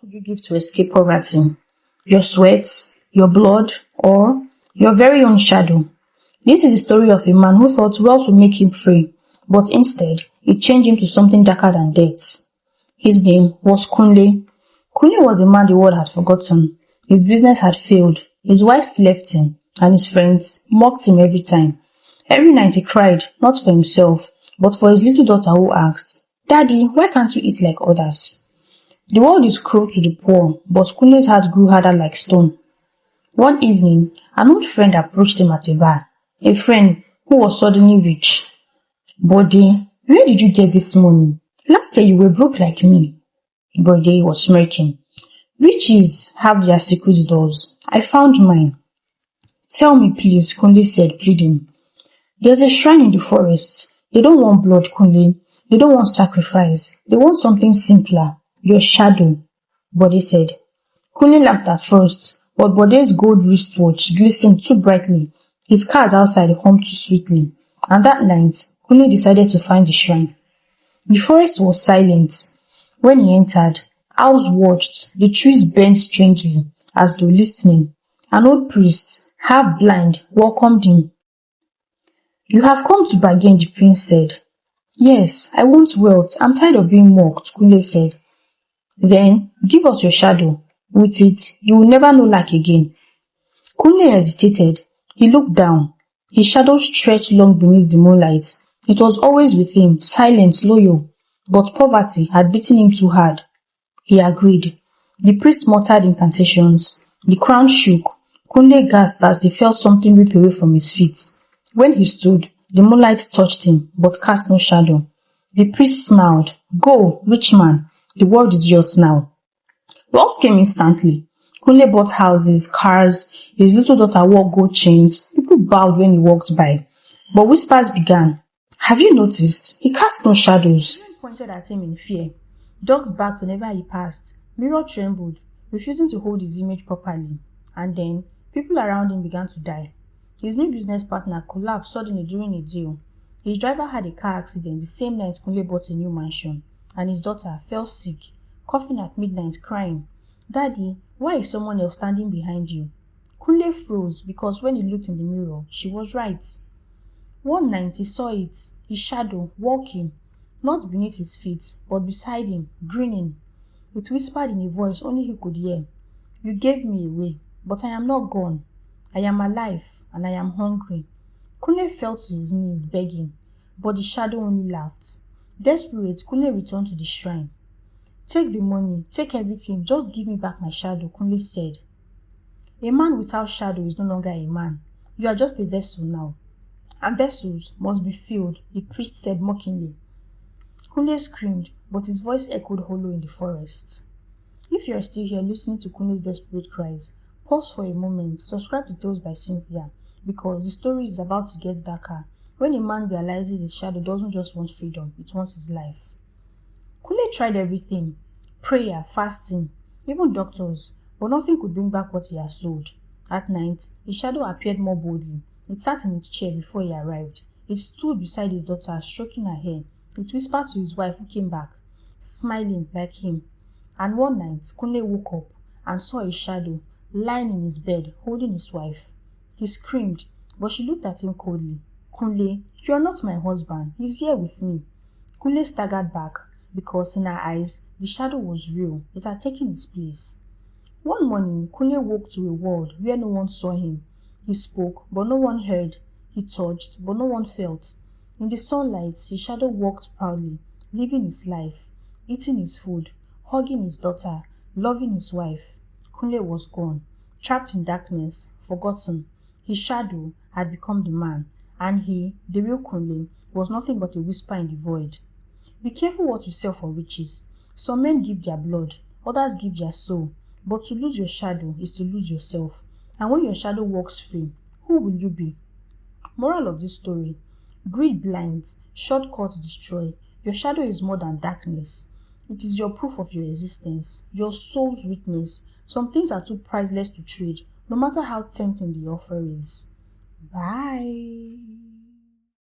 Would you give to escape poverty? Your sweat, your blood, or your very own shadow? This is the story of a man who thought wealth would make him free, but instead, it changed him to something darker than death. His name was Kunle. Kunle was a man the world had forgotten. His business had failed, his wife left him, and his friends mocked him every time. Every night he cried, not for himself, but for his little daughter who asked, "Daddy, why can't you eat like others?" The world is cruel to the poor, but Kunle's heart grew harder like stone. One evening, an old friend approached him at a bar, a friend who was suddenly rich. "Bode, where did you get this money? Last year you were broke like me." Bode was smirking. "Riches have their secret doors. I found mine." "Tell me please," Kunle said, pleading. "There's a shrine in the forest. They don't want blood, Kunle. They don't want sacrifice. They want something simpler. Your shadow," Bode said. Kunle laughed at first, but Bode's gold wristwatch glistened too brightly. His cars outside hummed too sweetly. And that night, Kunle decided to find the shrine. The forest was silent. When he entered, owls watched. The trees bent strangely, as though listening. An old priest, half blind, welcomed him. "You have come to bargain," the prince said. "Yes, I want wealth. I'm tired of being mocked," Kunle said. "Then give us your shadow. With it, you will never know lack again." Kunle hesitated. He looked down. His shadow stretched long beneath the moonlight. It was always with him, silent, loyal. But poverty had beaten him too hard. He agreed. The priest muttered incantations. The crown shook. Kunle gasped as he felt something rip away from his feet. When he stood, the moonlight touched him, but cast no shadow. The priest smiled. "Go, rich man. The world is yours now." Wealth came instantly. Kunle bought houses, cars. His little daughter wore gold chains. People bowed when he walked by. But whispers began. "Have you noticed? He cast no shadows." Men pointed at him in fear. Dogs barked whenever he passed. Mirror trembled, refusing to hold his image properly. And then, people around him began to die. His new business partner collapsed suddenly during a deal. His driver had a car accident the same night Kunle bought a new mansion. And his daughter fell sick, coughing at midnight, crying, "Daddy, why is someone else standing behind you?" Kunle froze because when he looked in the mirror, she was right. One night he saw it, his shadow, walking, not beneath his feet, but beside him, grinning. It whispered in a voice only he could hear, "You gave me away, but I am not gone. I am alive, and I am hungry." Kunle fell to his knees, begging, but the shadow only laughed. Desperate, Kunle returned to the shrine. "Take the money, take everything, just give me back my shadow," Kunle said. "A man without shadow is no longer a man. You are just a vessel now. And vessels must be filled," the priest said mockingly. Kunle screamed, but his voice echoed hollow in the forest. If you are still here listening to Kunle's desperate cries, pause for a moment, subscribe to Tales by Cynthia, because the story is about to get darker when a man realizes his shadow doesn't just want freedom, it wants his life. Kunle tried everything, prayer, fasting, even doctors, but nothing could bring back what he had sold. At night, his shadow appeared more boldly. It sat in its chair before he arrived. It stood beside his daughter, stroking her hair. It whispered to his wife who came back, smiling like him. And one night, Kunle woke up and saw a shadow lying in his bed, holding his wife. He screamed, but she looked at him coldly. "Kunle, you are not my husband. He's here with me." Kunle staggered back, because in her eyes, the shadow was real. It had taken his place. One morning, Kunle woke to a world where no one saw him. He spoke, but no one heard. He touched, but no one felt. In the sunlight, his shadow walked proudly, living his life, eating his food, hugging his daughter, loving his wife. Kunle was gone, trapped in darkness, forgotten. His shadow had become the man, and he, the real Kunle, was nothing but a whisper in the void. Be careful what you sell for riches. Some men give their blood, others give their soul. But to lose your shadow is to lose yourself. And when your shadow walks free, who will you be? Moral of this story: greed blinds, shortcuts destroy. Your shadow is more than darkness. It is your proof of your existence, your soul's witness. Some things are too priceless to trade, no matter how tempting the offer is. Bye.